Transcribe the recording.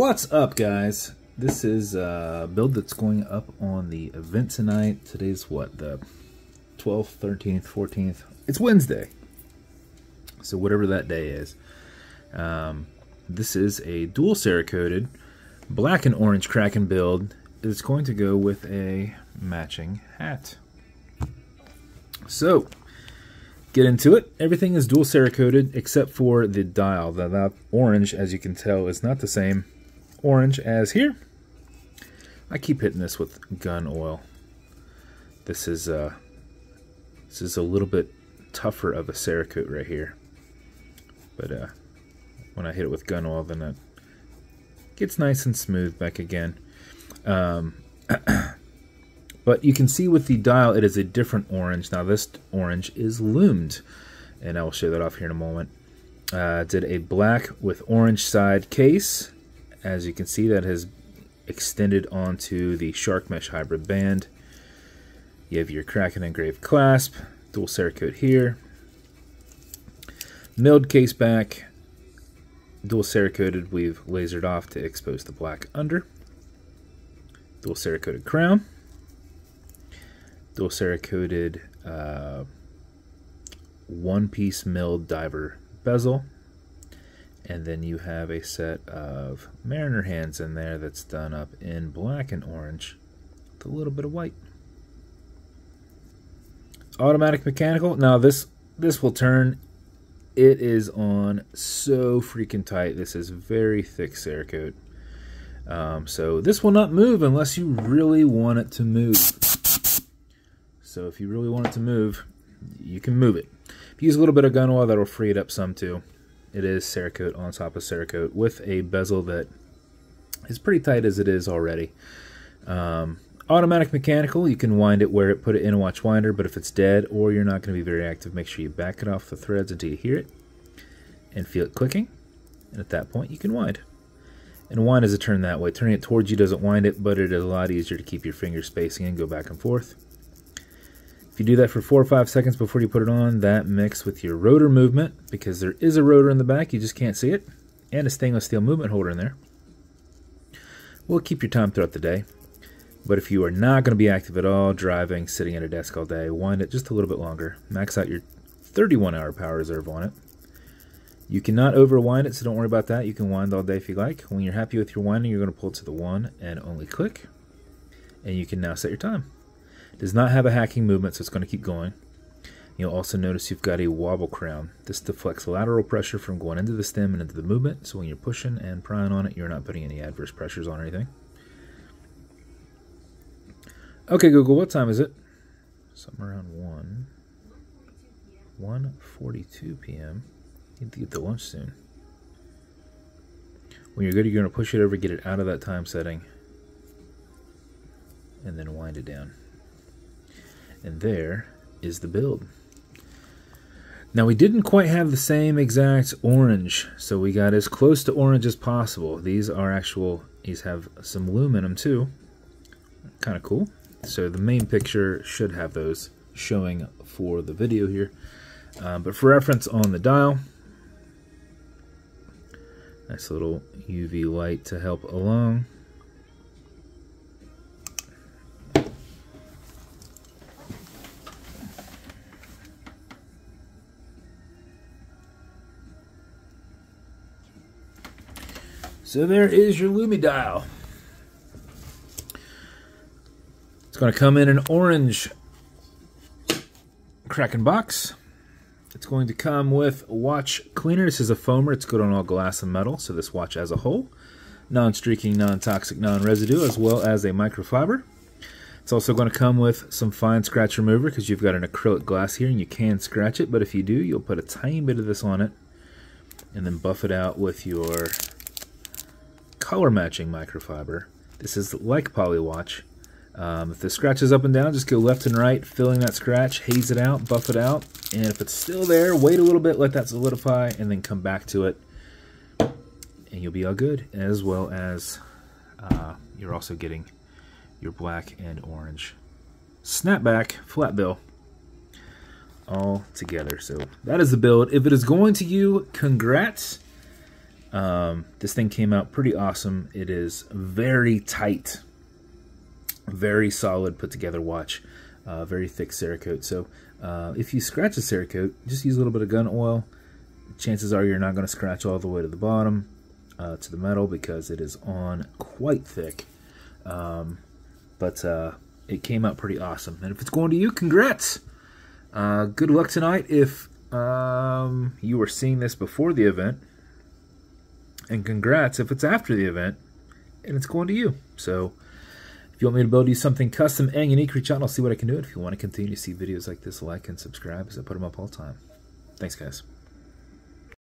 What's up, guys? This is a build that's going up on the event tonight. Today's what, the 12th, 13th, 14th? It's Wednesday. So whatever that day is. This is a dual cerakoted black and orange Kraken build. It's going to go with a matching hat. So, get into it. Everything is dual cerakoted except for the dial. The orange, as you can tell, is not the same orange as here. I keep hitting this with gun oil. This is a little bit tougher of a cerakote right here. But when I hit it with gun oil, then it gets nice and smooth back again. But you can see with the dial, it is a different orange. Now this orange is lumed, and I will show that off here in a moment. Did a black with orange side case. As you can see, that has extended onto the shark mesh hybrid band. You have your Kraken engraved clasp, dual cerakote here. Milled caseback, dual cerakoted, we've lasered off to expose the black under. Dual cerakoted crown. Dual cerakoted one-piece milled diver bezel. And then you have a set of mariner hands in there that's done up in black and orange with a little bit of white. Automatic mechanical. Now this will turn. It is on so freaking tight. This is very thick cerakote. So this will not move unless you really want it to move. So if you really want it to move, you can move it. If you use a little bit of gun oil, that'll free it up some too. It is cerakote on top of cerakote with a bezel that is pretty tight as it is already. Automatic mechanical, you can wind it, wear it, put it in a watch winder, but if it's dead or you're not going to be very active, make sure you back it off the threads until you hear it and feel it clicking. And at that point, you can wind. And wind is a turn that way. Turning it towards you doesn't wind it, but it is a lot easier to keep your fingers spacing and go back and forth. If you do that for 4 or 5 seconds before you put it on, that mixed with your rotor movement, because there is a rotor in the back, you just can't see it, and a stainless steel movement holder in there, will keep your time throughout the day. But if you are not going to be active at all, driving, sitting at a desk all day, wind it just a little bit longer. Max out your 31-hour power reserve on it. You cannot overwind it, so don't worry about that. You can wind all day if you like. When you're happy with your winding, you're going to pull it to the one and only click, and you can now set your time. Does not have a hacking movement, so it's going to keep going. You'll also notice you've got a wobble crown. This deflects lateral pressure from going into the stem and into the movement, so when you're pushing and prying on it, you're not putting any adverse pressures on anything. Okay, Google, what time is it? Somewhere around 1:42 p.m. Need to get to lunch soon. When you're good, you're going to push it over, get it out of that time setting, and then wind it down. And there is the build. Now we didn't quite have the same exact orange, so we got as close to orange as possible. These are actual, these have some lume in them too. Kind of cool. So the main picture should have those showing for the video here. But for reference on the dial, nice little UV light to help along. So there is your Lumi dial. It's going to come in an orange Kraken box. It's going to come with a watch cleaner. This is a foamer. It's good on all glass and metal, so this watch as a whole. Non-streaking, non-toxic, non-residue, as well as a microfiber. It's also going to come with some fine scratch remover because you've got an acrylic glass here and you can scratch it, but if you do, you'll put a tiny bit of this on it and then buff it out with your color matching microfiber. This is like poly watch. If the scratch is up and down, just go left and right, filling that scratch, haze it out, buff it out, and if it's still there, wait a little bit, let that solidify, and then come back to it, and you'll be all good. As well as you're also getting your black and orange snapback flat bill all together. So that is the build. If it is going to you, congrats. This thing came out pretty awesome. It is very tight, very solid, put together watch, very thick cerakote. So if you scratch a cerakote, just use a little bit of gun oil. Chances are you're not going to scratch all the way to the bottom, to the metal, because it is on quite thick. But it came out pretty awesome. And if it's going to you, congrats! Good luck tonight if you were seeing this before the event. And congrats if it's after the event and it's going to you. So if you want me to build you something custom and unique, reach out and I'll see what I can do. If you want to continue to see videos like this, like and subscribe, as I put them up all the time. Thanks, guys.